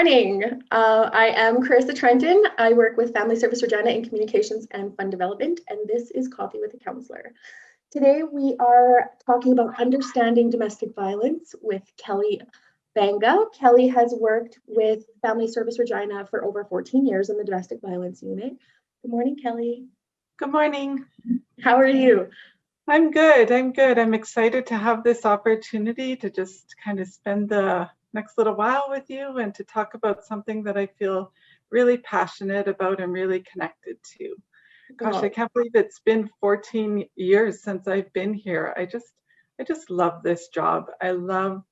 morning. I am Carissa Trenton. I work with Family Service Regina in Communications and Fund Development, and this is Coffee with a Counsellor. Today we are talking about understanding domestic violence with Kelly Banga. Kelly has worked with Family Service Regina for over 14 years in the domestic violence unit. Good morning, Kelly. Good morning. How are you? I'm good. I'm excited to have this opportunity to just kind of spend the next little while with you and to talk about something that I feel really passionate about and really connected to. Gosh, I can't believe it's been 14 years since I've been here. I just love this job. I love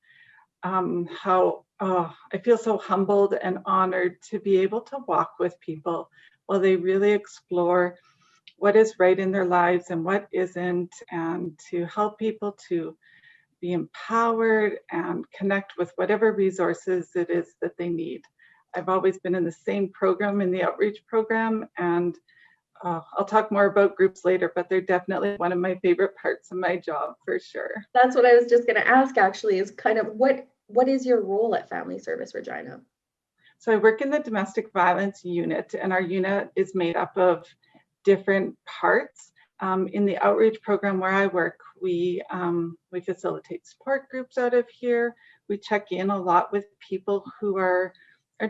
how I feel so humbled and honored to be able to walk with people while they really explore what is right in their lives and what isn't, and to help people to be empowered and connect with whatever resources it is that they need. I've always been in the same program, in the outreach program, and I'll talk more about groups later, but they're definitely one of my favorite parts of my job for sure. That's what I was just going to ask, actually, is kind of what is your role at Family Service Regina? So I work in the domestic violence unit, and our unit is made up of different parts. In the outreach program where I work, we facilitate support groups out of here. We check in a lot with people who are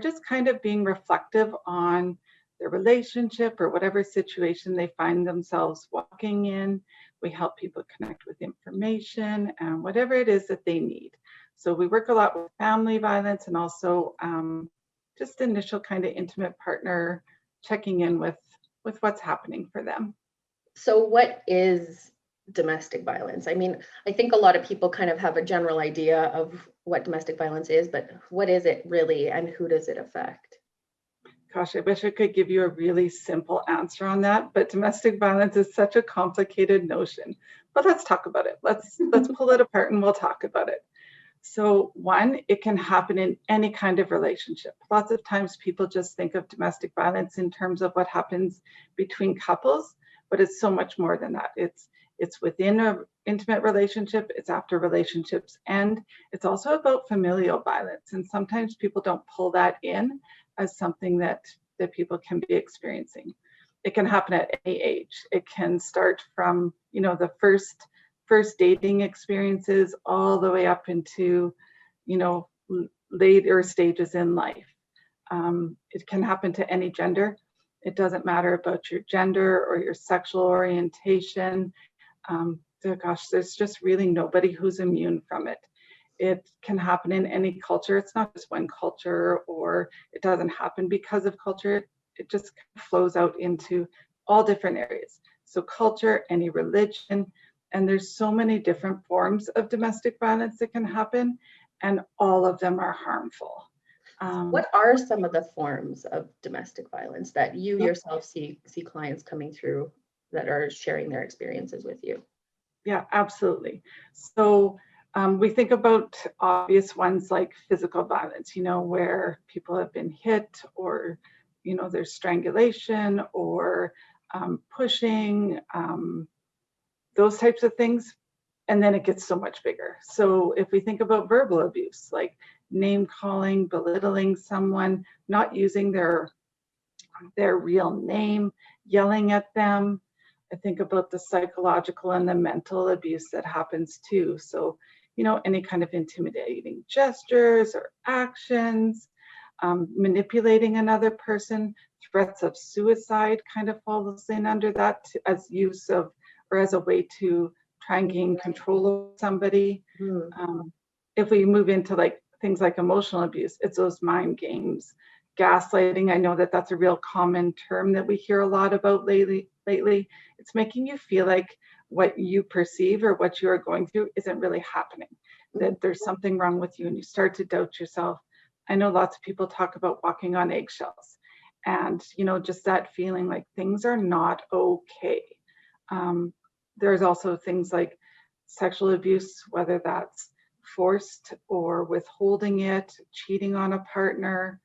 just kind of being reflective on their relationship or whatever situation they find themselves walking in. We help people connect with information and whatever it is that they need. So we work a lot with family violence and also just initial kind of intimate partner checking in with what's happening for them. So what is domestic violence? I mean, I think a lot of people kind of have a general idea of what domestic violence is, but what is it really and who does it affect? Gosh, I wish I could give you a really simple answer on that, but domestic violence is such a complicated notion. But let's talk about it. Let's pull it apart and we'll talk about it. So one, it can happen in any kind of relationship. Lots of times people just think of domestic violence in terms of what happens between couples, but it's so much more than that. It's within an intimate relationship, it's after relationships end. It's also about familial violence. And sometimes people don't pull that in as something that people can be experiencing. It can happen at any age. It can start from, the first dating experiences all the way up into, later stages in life. It can happen to any gender. It doesn't matter about your gender or your sexual orientation. There's just really nobody who's immune from it. It can happen in any culture. It's not just one culture, or it doesn't happen because of culture. It just flows out into all different areas. So culture, any religion, and there's so many different forms of domestic violence that can happen, and all of them are harmful. What are some of the forms of domestic violence that you yourself see clients coming through that are sharing their experiences with you? Yeah, absolutely. So we think about obvious ones like physical violence, where people have been hit, or, there's strangulation or pushing, those types of things. And then it gets so much bigger. So if we think about verbal abuse, like name calling, belittling someone, not using their real name, yelling at them. I think about the psychological and the mental abuse that happens too. So, any kind of intimidating gestures or actions, manipulating another person, threats of suicide kind of falls in under that as use of, or as a way to try and gain control of somebody. If we move into things like emotional abuse, it's those mind games, gaslighting. I know that that's a real common term that we hear a lot about lately. It's making you feel like what you perceive or what you are going through isn't really happening, that there's something wrong with you and you start to doubt yourself. I know lots of people talk about walking on eggshells and, just that feeling like things are not okay. There's also things like sexual abuse, whether that's forced or withholding it, cheating on a partner,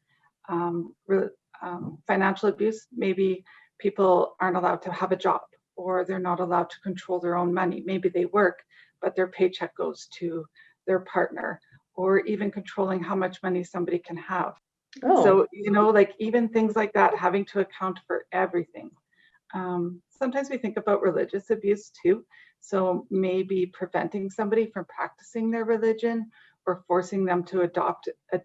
financial abuse. Maybe people aren't allowed to have a job, or they're not allowed to control their own money. Maybe they work, but their paycheck goes to their partner, or even controlling how much money somebody can have. Oh, So, like even things like that, having to account for everything. Sometimes we think about religious abuse too. So maybe preventing somebody from practicing their religion or forcing them to adopt a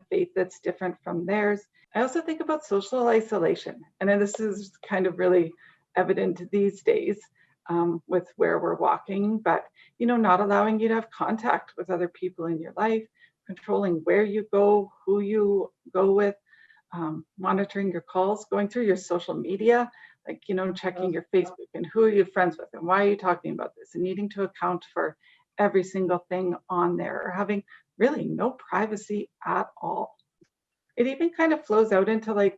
faith that's different from theirs. I also think about social isolation. And then this is kind of really evident these days with where we're walking, but not allowing you to have contact with other people in your life, controlling where you go, who you go with, monitoring your calls, going through your social media, like, checking your Facebook and who are you friends with and why are you talking about this, and needing to account for every single thing on there, or having really no privacy at all. It even kind of flows out into like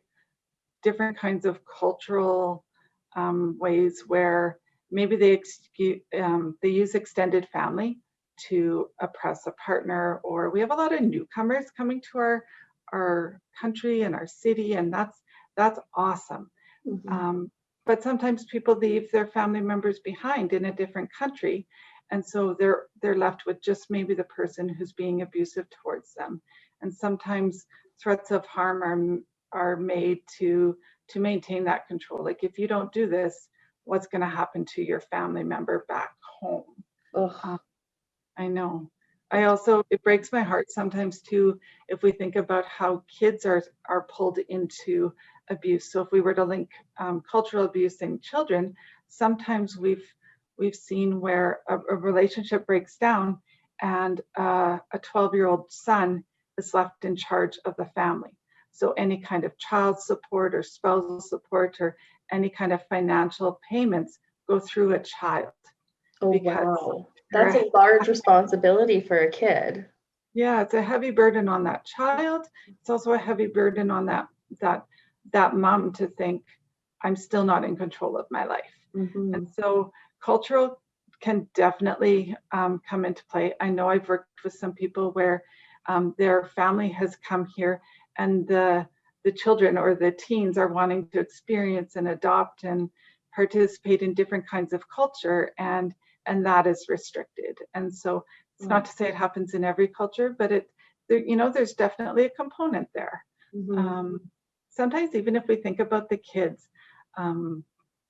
different kinds of cultural ways where maybe they use extended family to oppress a partner, or we have a lot of newcomers coming to our country and our city, and that's awesome. But sometimes people leave their family members behind in a different country, and so they're left with just maybe the person who's being abusive towards them. And sometimes threats of harm are made to maintain that control. Like, if you don't do this, what's going to happen to your family member back home? I know. It breaks my heart sometimes too, if we think about how kids are pulled into abuse. So if we were to link cultural abuse in children, sometimes we've seen where a relationship breaks down and a 12-year-old son is left in charge of the family. So any kind of child support or spousal support or any kind of financial payments go through a child. Oh, wow. That's a large responsibility for a kid. Yeah, it's a heavy burden on that child. It's also a heavy burden on that mom to think, I'm still not in control of my life. And so cultural can definitely come into play. I know I've worked with some people where their family has come here and the children or the teens are wanting to experience and adopt and participate in different kinds of culture, and that is restricted. And so it's not to say it happens in every culture, but there's definitely a component there. Sometimes even if we think about the kids,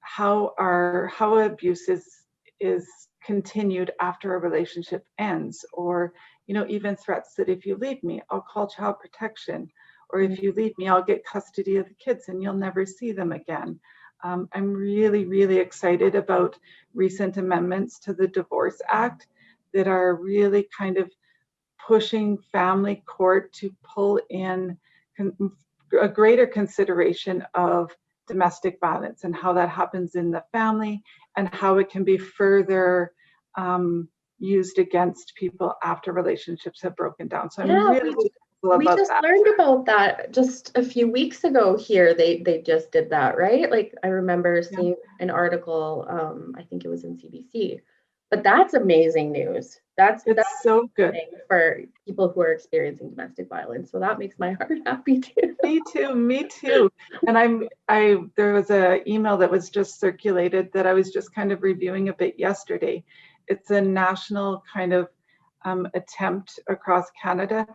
how abuse is continued after a relationship ends, or even threats that if you leave me, I'll call child protection, or if you leave me, I'll get custody of the kids and you'll never see them again. I'm really, really excited about recent amendments to the Divorce Act that are really kind of pushing family court to pull in a greater consideration of domestic violence and how that happens in the family and how it can be further used against people after relationships have broken down. So I'm really we just learned about that just a few weeks ago here. They just did that, right? Like, I remember seeing an article, I think it was in CBC, but that's amazing news. That's so good for people who are experiencing domestic violence. So that makes my heart happy too. Me too. And there was an email that was just circulated that I was just kind of reviewing a bit yesterday. It's a national kind of attempt across Canada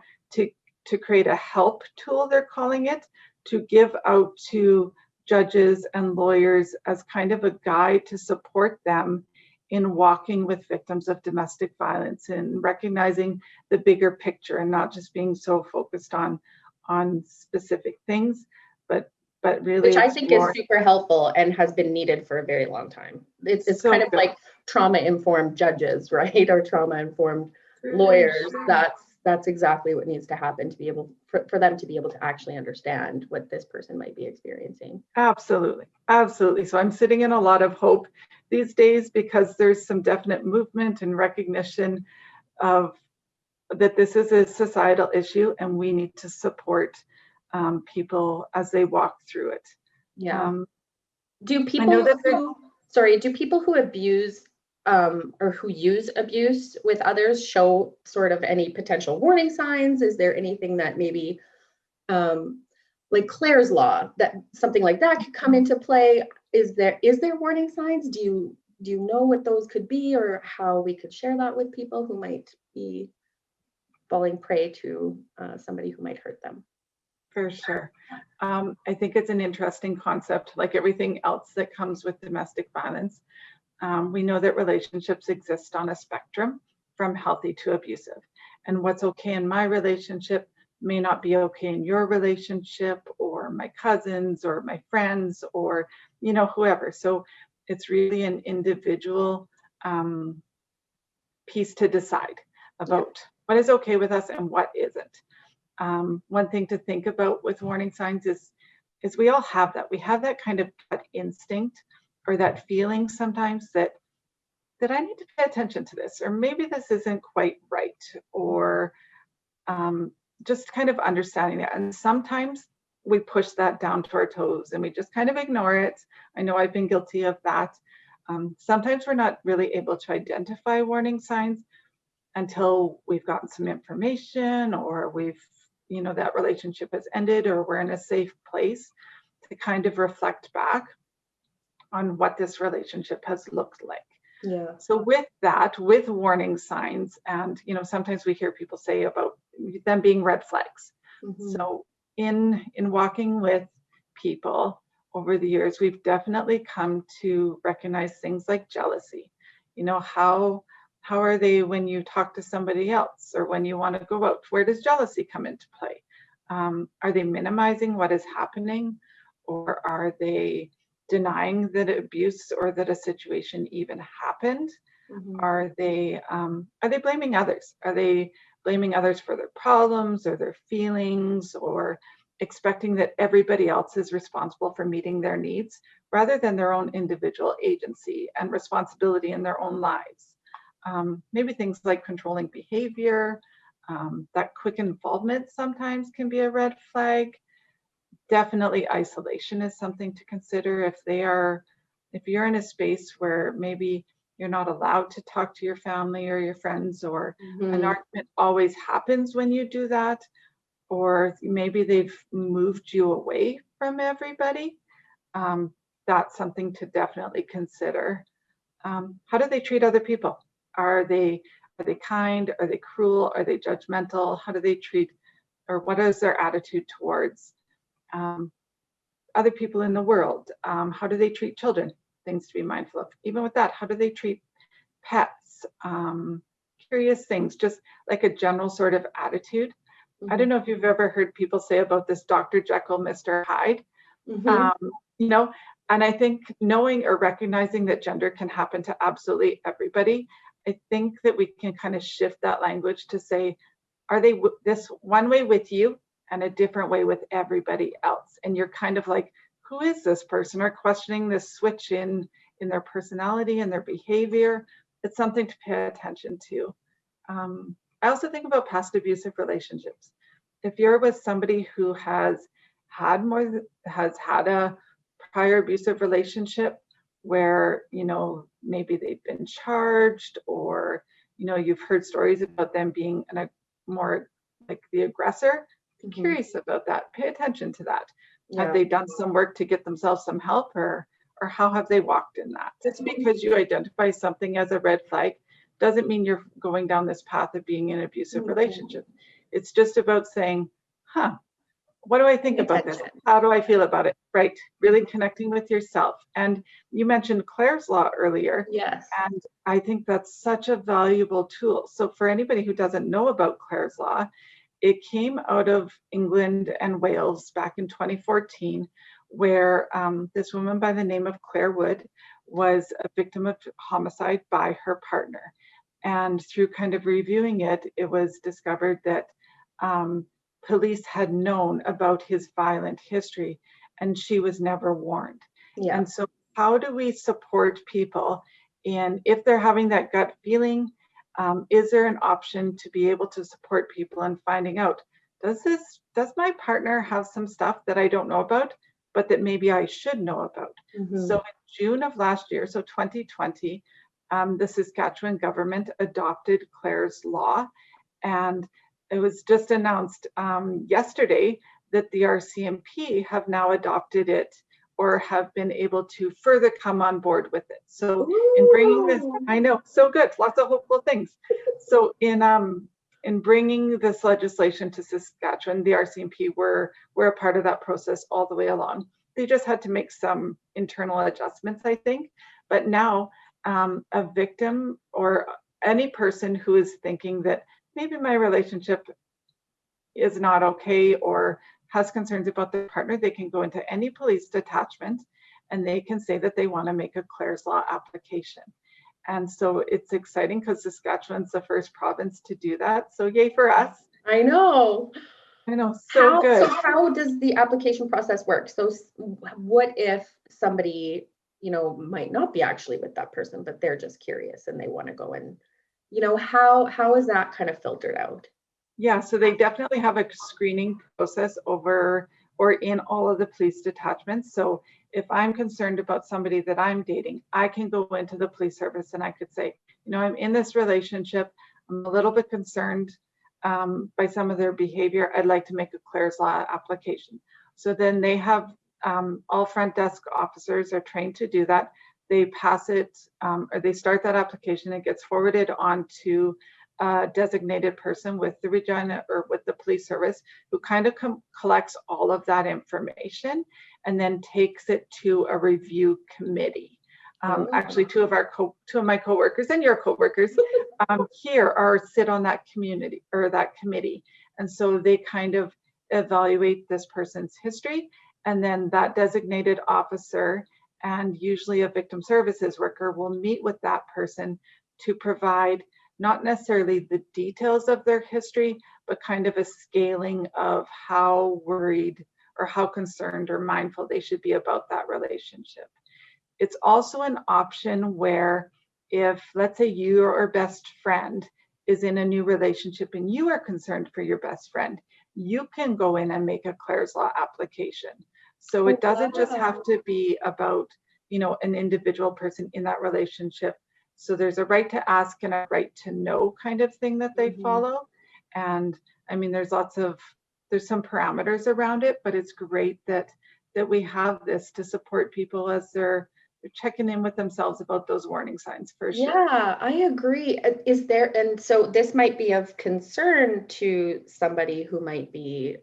to create a help tool, they're calling it, to give out to judges and lawyers as kind of a guide to support them in walking with victims of domestic violence and recognizing the bigger picture and not just being so focused on specific things, but really, which I think is super helpful and has been needed for a very long time. It's so kind of like trauma-informed judges, right? Or trauma-informed lawyers. That's exactly what needs to happen to be able for them to be able to actually understand what this person might be experiencing. Absolutely. So I'm sitting in a lot of hope these days because there's some definite movement and recognition of that this is a societal issue and we need to support people as they walk through it. Do people who abuse or who use abuse with others show sort of any potential warning signs? Is there anything that maybe like Clare's Law, that something like that could come into play? Is there warning signs? Do you know what those could be, or how we could share that with people who might be falling prey to somebody who might hurt them? For sure. I think it's an interesting concept, like everything else that comes with domestic violence. We know that relationships exist on a spectrum from healthy to abusive. And what's okay in my relationship may not be okay in your relationship, or my cousins, or my friends, or, whoever. So it's really an individual piece to decide about what is okay with us and what isn't. One thing to think about with warning signs is we all have that. We have that kind of gut instinct, or that feeling sometimes that I need to pay attention to this, or maybe this isn't quite right, or just kind of understanding that. And sometimes we push that down to our toes and we just kind of ignore it. I know I've been guilty of that. Sometimes we're not really able to identify warning signs until we've gotten some information, or we've, that relationship has ended, or we're in a safe place to kind of reflect back on what this relationship has looked like. Yeah. So with that, with warning signs, and sometimes we hear people say about them being red flags. Mm-hmm. So in walking with people over the years, we've definitely come to recognize things like jealousy. How are they when you talk to somebody else, or when you want to go out? Where does jealousy come into play? Are they minimizing what is happening, or are they denying that abuse or that a situation even happened? Mm-hmm. Are they blaming others? Are they blaming others for their problems or their feelings, or expecting that everybody else is responsible for meeting their needs, rather than their own individual agency and responsibility in their own lives? Maybe things like controlling behavior, that quick involvement sometimes can be a red flag. Definitely isolation is something to consider. If you're in a space where maybe you're not allowed to talk to your family or your friends, or an argument always happens when you do that, or maybe they've moved you away from everybody, that's something to definitely consider. How do they treat other people? Are they kind? Are they cruel? Are they judgmental? How do they treat, or what is their attitude towards other people in the world? How do they treat children? Things to be mindful of. Even with that, how do they treat pets? Curious things, just like a general sort of attitude. I don't know if you've ever heard people say about this Dr. Jekyll, Mr. Hyde. And I think knowing or recognizing that gender can happen to absolutely everybody, I think that we can kind of shift that language to say, are they this one way with you and a different way with everybody else? And you're kind of like, who is this person? Or questioning this switch in their personality and their behavior. It's something to pay attention to. I also think about past abusive relationships. If you're with somebody who has had a prior abusive relationship where, maybe they've been charged, or, you've heard stories about them being more like the aggressor, be curious about that. Pay attention to that. Yeah. Have they done some work to get themselves some help, or how have they walked in that? Just because you identify something as a red flag doesn't mean you're going down this path of being in an abusive relationship. It's just about saying, what do I think about this? How do I feel about it? Right. Really connecting with yourself. And you mentioned Clare's Law earlier. Yes. And I think that's such a valuable tool. So for anybody who doesn't know about Clare's Law, it came out of England and Wales back in 2014, where this woman by the name of Claire Wood was a victim of homicide by her partner. And through kind of reviewing it, it was discovered that police had known about his violent history, and she was never warned. Yeah. And so how do we support people in, if they're having that gut feeling, is there an option to be able to support people in finding out, does my partner have some stuff that I don't know about, but that maybe I should know about? So in June of last year, so 2020, the Saskatchewan government adopted Clare's Law, and it was just announced yesterday that the RCMP have now adopted it, or have been able to further come on board with it. So in bringing this, I know, so good, lots of hopeful things. So in in bringing this legislation to Saskatchewan, the RCMP were a part of that process all the way along. They just had to make some internal adjustments, I think. But now a victim or any person who is thinking that maybe my relationship is not okay or has concerns about their partner, they can go into any police detachment and they can say that they want to make a Clare's Law application. And so it's exciting because Saskatchewan's the first province to do that. So yay for us. I know. So good. So how does the application process work? So what if somebody, might not be actually with that person, but they're just curious and they want to go and, how is that kind of filtered out? Yeah, so they definitely have a screening process over or in all of the police detachments. So if I'm concerned about somebody that I'm dating, I can go into the police service and I could say, I'm in this relationship. I'm a little bit concerned by some of their behavior. I'd like to make a Clare's Law application. So then they have all front desk officers are trained to do that. They pass it or they start that application. It gets forwarded on to a designated person with the Regina or with the police service who kind of collects all of that information and then takes it to a review committee. Actually, two of my coworkers and your coworkers here sit on that community or that committee. And so they kind of evaluate this person's history, and then that designated officer and usually a victim services worker will meet with that person to provide not necessarily the details of their history, but kind of a scaling of how worried or how concerned or mindful they should be about that relationship. It's also an option where if, let's say, your best friend is in a new relationship and you are concerned for your best friend, you can go in and make a Clare's Law application. So it doesn't just have to be about, an individual person in that relationship. So there's a right to ask and a right to know kind of thing that they follow. And I mean, there's some parameters around it, but it's great that we have this to support people as they're checking in with themselves about those warning signs for sure. Yeah, I agree. And so this might be of concern to somebody who might be,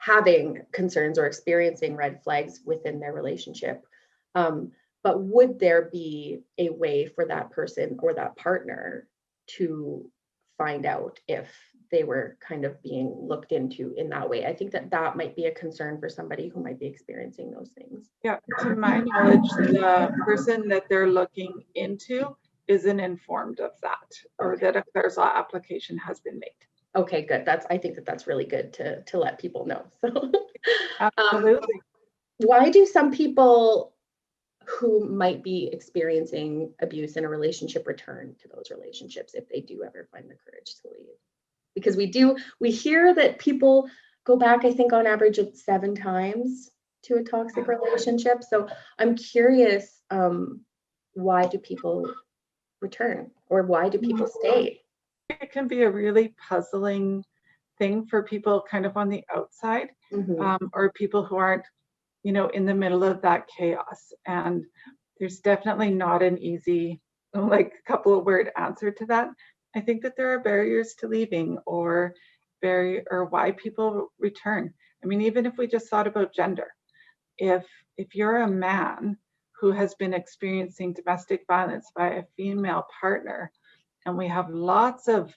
having concerns or experiencing red flags within their relationship. But would there be a way for that person or that partner to find out if they were kind of being looked into in that way? I think that might be a concern for somebody who might be experiencing those things. Yeah, to my knowledge, the person that they're looking into isn't informed of that, or that a Clare's Law application has been made. Okay, good. I think that's really good to let people know. So, absolutely. Why do some people who might be experiencing abuse in a relationship return to those relationships if they do ever find the courage to leave? Because we hear that people go back, I think on average of 7 times to a toxic relationship. So I'm curious, why do people return, or why do people stay? It can be a really puzzling thing for people kind of on the outside, or people who aren't, in the middle of that chaos. And there's definitely not an easy, couple of word answer to that. I think that there are barriers to leaving or why people return. I mean, even if we just thought about gender, if you're a man who has been experiencing domestic violence by a female partner, and we have lots of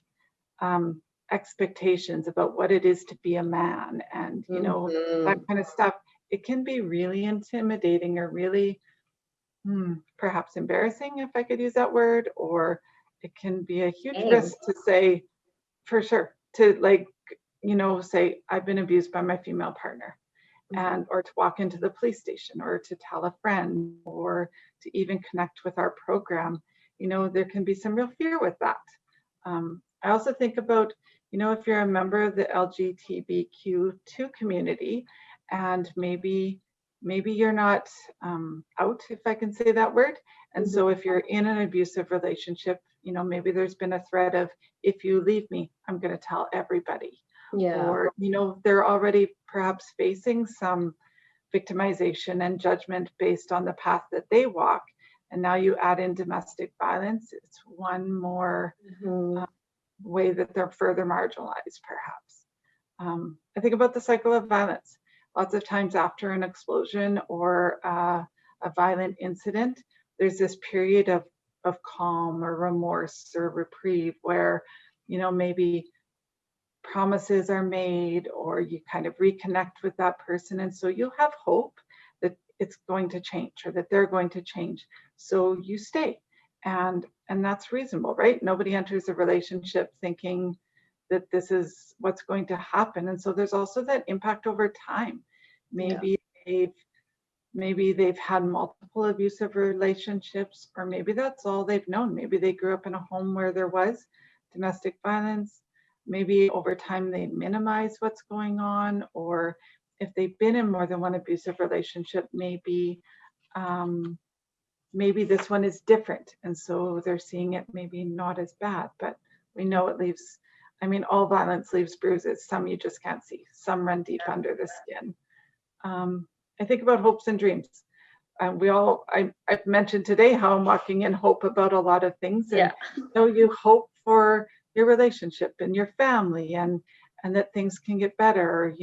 expectations about what it is to be a man and, that kind of stuff, it can be really intimidating or really perhaps embarrassing, if I could use that word, or it can be a huge risk to say, for sure, to say, I've been abused by my female partner. Or to walk into the police station or to tell a friend or to even connect with our program, there can be some real fear with that. I also think about, if you're a member of the LGBTQ2 community and maybe you're not out, if I can say that word. And so if you're in an abusive relationship, maybe there's been a threat of, if you leave me, I'm going to tell everybody. Yeah. Or, they're already perhaps facing some victimization and judgment based on the path that they walk. And now you add in domestic violence. It's one more way that they're further marginalized, perhaps. I think about the cycle of violence. Lots of times after an explosion or a violent incident, there's this period of calm or remorse or reprieve where, maybe promises are made or you kind of reconnect with that person. And so you have hope that it's going to change or that they're going to change. So you stay. And that's reasonable, right? Nobody enters a relationship thinking that this is what's going to happen. And so there's also that impact over time. Maybe they've had multiple abusive relationships, or maybe that's all they've known. Maybe they grew up in a home where there was domestic violence. Maybe over time they minimize what's going on, or if they've been in more than one abusive relationship, maybe this one is different. And so they're seeing it maybe not as bad, but we know it leaves, all violence leaves bruises. Some you just can't see. Some run deep under the skin. I think about hopes and dreams. I've mentioned today how I'm walking in hope about a lot of things. And you hope for your relationship and your family and that things can get better,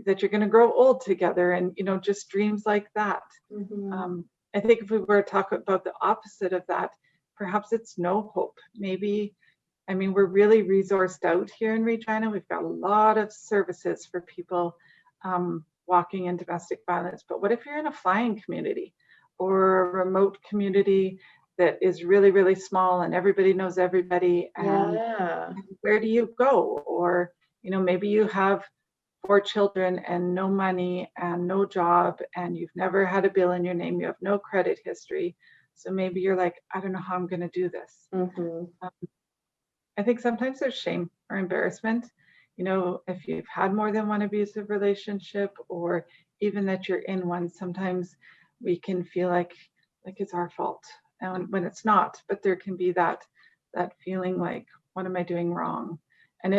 that you're going to grow old together and, just dreams like that. Mm-hmm. I think if we were to talk about the opposite of that, perhaps it's no hope. Maybe, we're really resourced out here in Regina. We've got a lot of services for people walking in domestic violence. But what if you're in a flying community or a remote community that is really, really small and everybody knows everybody? And where do you go? Or, maybe you have 4 children and no money and no job and you've never had a bill in your name. You have no credit history. So maybe you're like, I don't know how I'm going to do this. Mm-hmm. I think sometimes there's shame or embarrassment. If you've had more than one abusive relationship, or even that you're in one, sometimes we can feel like it's our fault, and when it's not. But there can be that feeling like, what am I doing wrong? And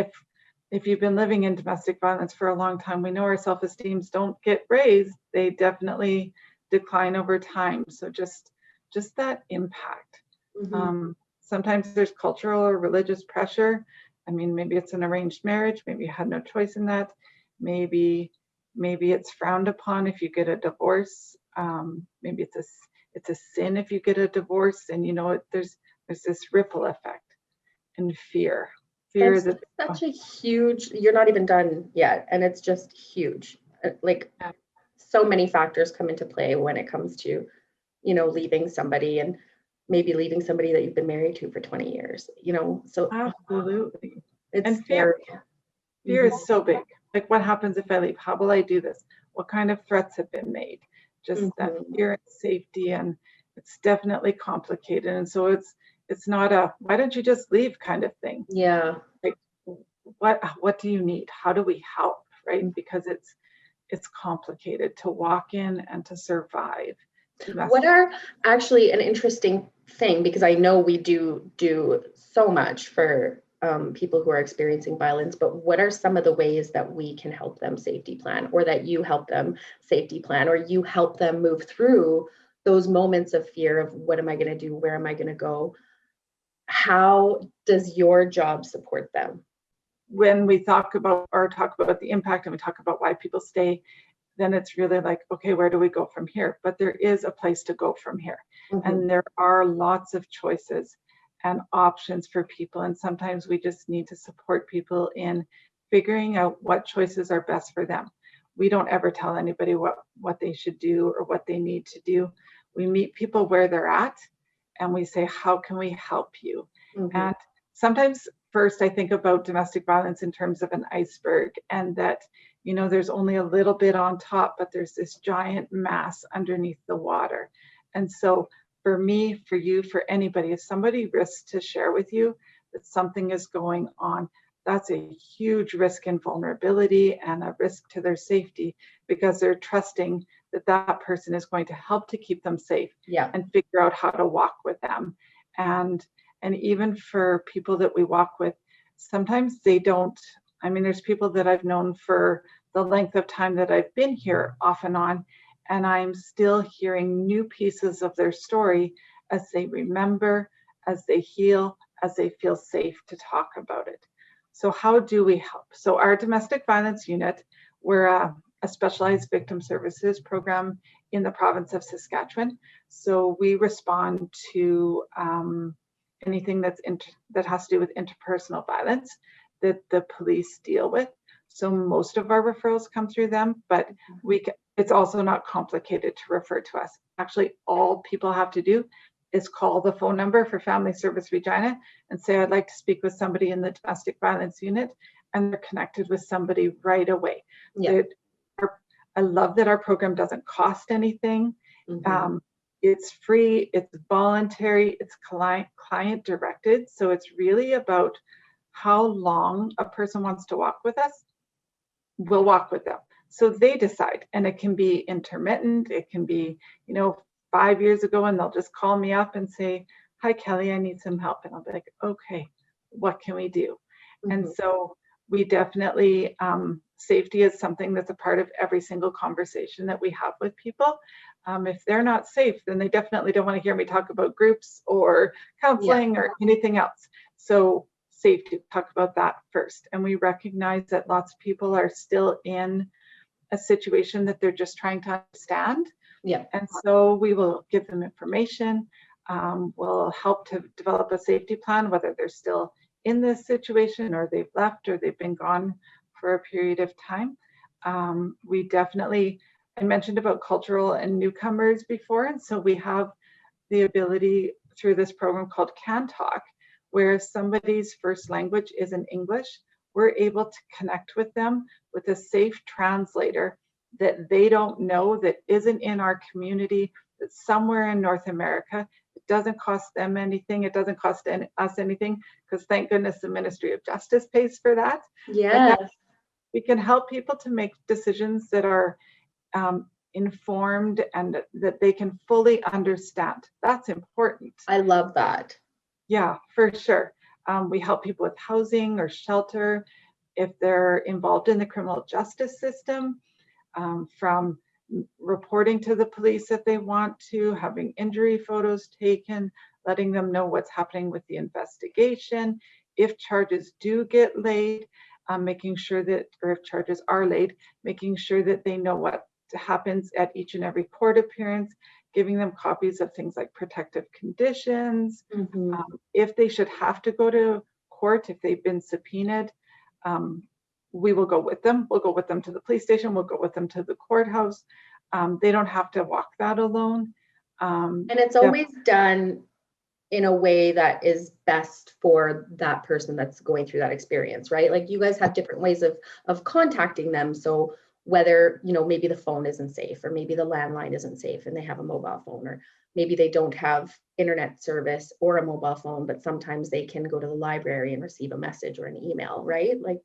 if you've been living in domestic violence for a long time, we know our self-esteems don't get raised. They definitely decline over time. So just that impact. Mm-hmm. Sometimes there's cultural or religious pressure. Maybe it's an arranged marriage. Maybe you had no choice in that. Maybe it's frowned upon if you get a divorce. Maybe it's a sin if you get a divorce. And there's this ripple effect and fear. It's such a huge. You're not even done yet, and it's just huge. So many factors come into play when it comes to, leaving somebody and maybe leaving somebody that you've been married to for 20 years, so absolutely. It's fear is so big. Like, what happens if I leave? How will I do this? What kind of threats have been made? Just that fear and safety, and it's definitely complicated. And so it's not a why don't you just leave kind of thing. Like, what do you need? How do we help? Right? Because it's complicated to walk in and to survive. What are actually an interesting thing, because I know we do so much for people who are experiencing violence, but what are some of the ways that we can help them safety plan, or that you help them safety plan, or you help them move through those moments of fear of what am I going to do? Where am I going to go? How does your job support them? When we talk about the impact and we talk about why people stay, then it's really like, okay, where do we go from here? But there is a place to go from here. Mm-hmm. And there are lots of choices and options for people. And sometimes we just need to support people in figuring out what choices are best for them. We don't ever tell anybody what they should do or what they need to do. We meet people where they're at and we say, how can we help you? Mm-hmm. And sometimes first I think about domestic violence in terms of an iceberg, and that there's only a little bit on top, but there's this giant mass underneath the water. And so for me, for you, for anybody, if somebody risks to share with you that something is going on, that's a huge risk and vulnerability and a risk to their safety, because they're trusting that person is going to help to keep them safe and figure out how to walk with them. And even for people that we walk with, sometimes they don't. There's people that I've known for the length of time that I've been here off and on, and I'm still hearing new pieces of their story as they remember, as they heal, as they feel safe to talk about it. So how do we help? So our domestic violence unit, we're a specialized victim services program in the province of Saskatchewan. So we respond to anything that has to do with interpersonal violence that the police deal with. So most of our referrals come through them, but it's also not complicated to refer to us. Actually, all people have to do is call the phone number for Family Service Regina and say, I'd like to speak with somebody in the domestic violence unit, and they're connected with somebody right away. Yeah. I love that our program doesn't cost anything. It's free, it's voluntary, it's client directed. So it's really about how long a person wants to walk with us. We'll walk with them. So they decide, and it can be intermittent. It can be, 5 years ago, and they'll just call me up and say, hi, Kelly, I need some help. And I'll be like, okay, what can we do? And so we definitely, safety is something that's a part of every single conversation that we have with people. If they're not safe, then they definitely don't want to hear me talk about groups or counseling or anything else. So safety, talk about that first. And we recognize that lots of people are still in a situation that they're just trying to understand. Yeah. And so we will give them information. We'll help to develop a safety plan, whether they're still in this situation or they've left or they've been gone for a period of time. I mentioned about cultural and newcomers before. And so we have the ability through this program called Can Talk, where if somebody's first language isn't English, we're able to connect with them with a safe translator that they don't know, that isn't in our community, that's somewhere in North America. It doesn't cost them anything. It doesn't cost us anything, because thank goodness the Ministry of Justice pays for that. Yes. We can help people to make decisions that are informed and that they can fully understand. That's important. I love that. Yeah, for sure. We help people with housing or shelter if they're involved in the criminal justice system, from reporting to the police if they want to, having injury photos taken, letting them know what's happening with the investigation, if charges do get laid, making sure that, or if charges are laid, making sure that they know what happens at each and every court appearance, giving them copies of things like protective conditions, if they should have to go to court, if they've been subpoenaed, we will go with them. We'll go with them to the police station. We'll go with them to the courthouse. They don't have to walk that alone. And it's always done in a way that is best for that person that's going through that experience, right? Like you guys have different ways of contacting them. So whether, maybe the phone isn't safe, or maybe the landline isn't safe and they have a mobile phone, or maybe they don't have internet service or a mobile phone, but sometimes they can go to the library and receive a message or an email, right? Like,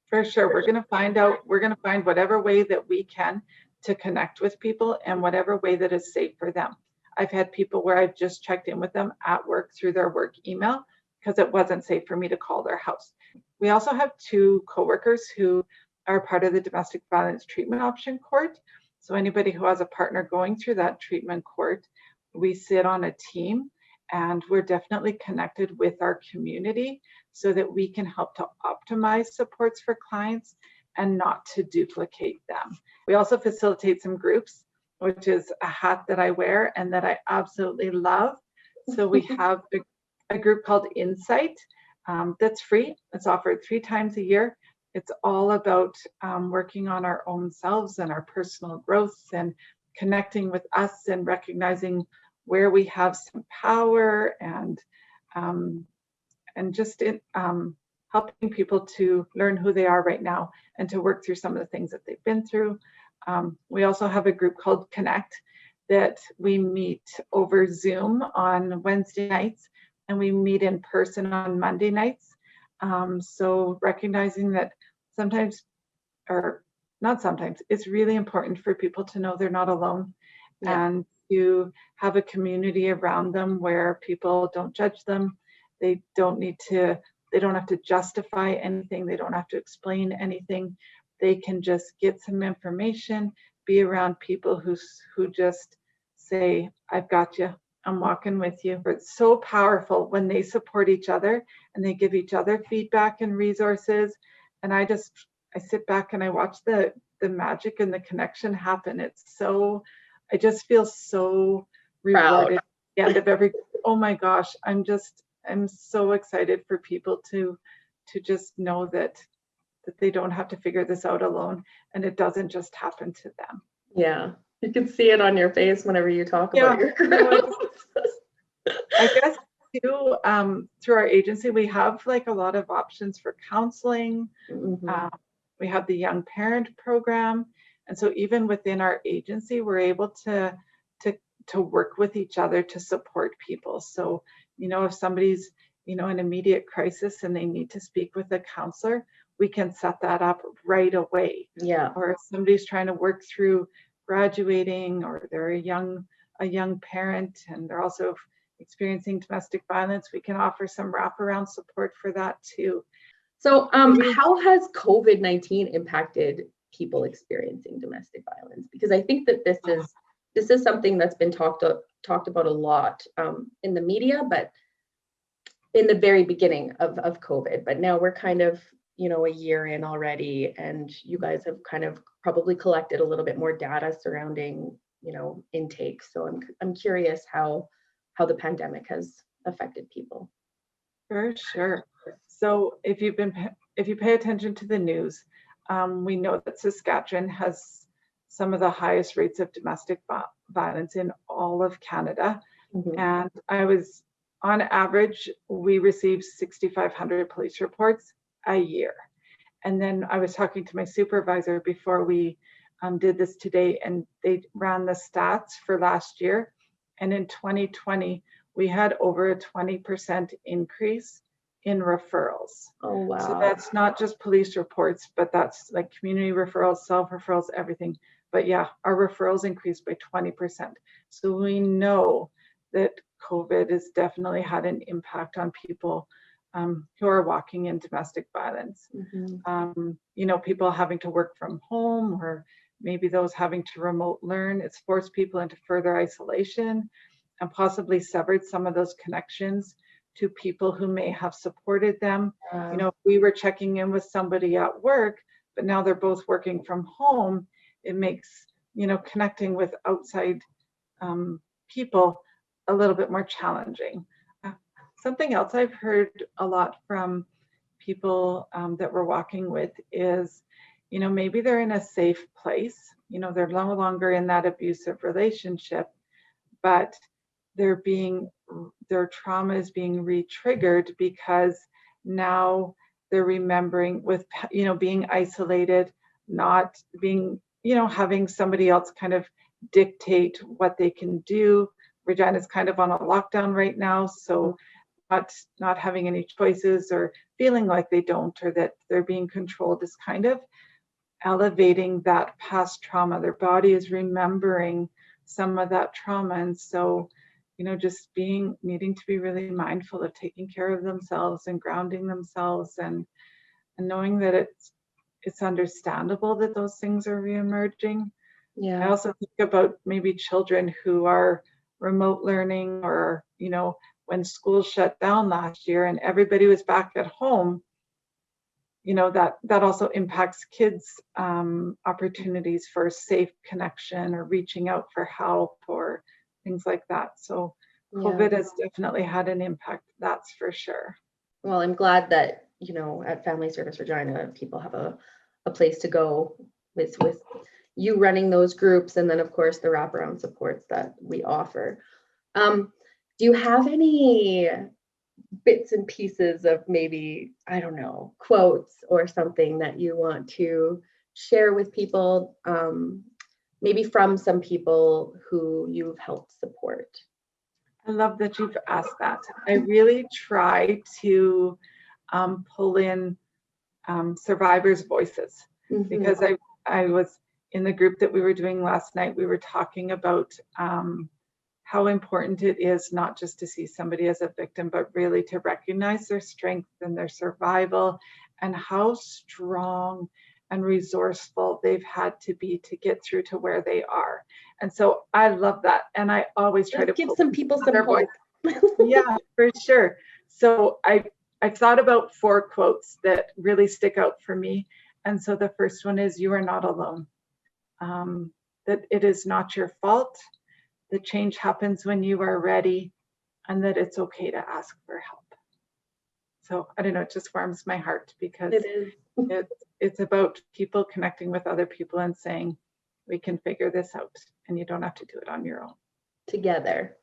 for sure, we're going to find whatever way that we can to connect with people and whatever way that is safe for them. I've had people where I've just checked in with them at work through their work email because it wasn't safe for me to call their house. We also have 2 coworkers who are part of the Domestic Violence Treatment Option Court. So anybody who has a partner going through that treatment court, we sit on a team, and we're definitely connected with our community so that we can help to optimize supports for clients and not to duplicate them. We also facilitate some groups, which is a hat that I wear and that I absolutely love. So we have a group called Insight that's free. It's offered 3 times a year. It's all about working on our own selves and our personal growth and connecting with us and recognizing where we have some power and just helping people to learn who they are right now and to work through some of the things that they've been through. We also have a group called Connect that we meet over Zoom on Wednesday nights, and we meet in person on Monday nights. So recognizing that sometimes, or not sometimes, it's really important for people to know they're not alone, and to have a community around them where people don't judge them. They don't have to justify anything. They don't have to explain anything. They can just get some information, be around people who just say, I've got you, I'm walking with you. It's so powerful when they support each other and they give each other feedback and resources. And I sit back and I watch the magic and the connection happen. I just feel so rewarded at the end of every, oh my gosh, I'm so excited for people to just know that they don't have to figure this out alone, and it doesn't just happen to them. Yeah, you can see it on your face whenever you talk about your girls. I guess too, through our agency, we have like a lot of options for counseling. We have the young parent program. And so even within our agency, we're able to work with each other to support people. So, if somebody's, in immediate crisis and they need to speak with a counselor, we can set that up right away. Yeah. Or if somebody's trying to work through graduating, or they're a young parent and they're also experiencing domestic violence, we can offer some wraparound support for that too. So how has COVID-19 impacted people experiencing domestic violence? Because I think that this is something that's been talked about a lot in the media, but in the very beginning of COVID. But now we're kind of, a year in already, and you guys have kind of probably collected a little bit more data surrounding, intake. So I'm curious how the pandemic has affected people. For sure. So if you pay attention to the news, we know that Saskatchewan has some of the highest rates of domestic violence in all of Canada. And on average, we receive 6,500 police reports a year. And then I was talking to my supervisor before we did this today, and they ran the stats for last year. And in 2020, we had over a 20% increase in referrals. Oh, wow. So that's not just police reports, but that's like community referrals, self-referrals, everything. But yeah, our referrals increased by 20%. So we know that COVID has definitely had an impact on people who are walking in domestic violence. People having to work from home, or maybe those having to remote learn. It's forced people into further isolation and possibly severed some of those connections to people who may have supported them. If we were checking in with somebody at work, but now they're both working from home, it makes, connecting with outside people a little bit more challenging. Something else I've heard a lot from people that we're walking with is, maybe they're in a safe place, they're no longer in that abusive relationship, but their trauma is being re-triggered because now they're remembering with, being isolated, not being, having somebody else kind of dictate what they can do. Regina's kind of on a lockdown right now, so not having any choices or feeling like they don't, or that they're being controlled, is kind of elevating that past trauma. Their body is remembering some of that trauma. And so, just needing to be really mindful of taking care of themselves and grounding themselves, and knowing that it's understandable that those things are reemerging. Yeah. I also think about maybe children who are remote learning, or, when school shut down last year and everybody was back at home, that also impacts kids' opportunities for safe connection or reaching out for help or things like that. So COVID has definitely had an impact, that's for sure. Well, I'm glad that, at Family Service Regina, people have a place to go with you running those groups, and then of course the wraparound supports that we offer. Do you have any bits and pieces of maybe, I don't know, quotes or something that you want to share with people, maybe from some people who you've helped support? I love that you've asked that. I really try to pull in survivors' voices, because I was in the group that we were doing last night. We were talking about how important it is not just to see somebody as a victim, but really to recognize their strength and their survival, and how strong and resourceful they've had to be to get through to where they are. And so I love that. And I always try to Give pull some people some their voice. hope. Yeah, for sure. So I've thought about 4 quotes that really stick out for me. And so the first one is, you are not alone. That it is not your fault, that change happens when you are ready, and that it's okay to ask for help. So I don't know, it just warms my heart, because It is. it's about people connecting with other people and saying, we can figure this out and you don't have to do it on your own. Together.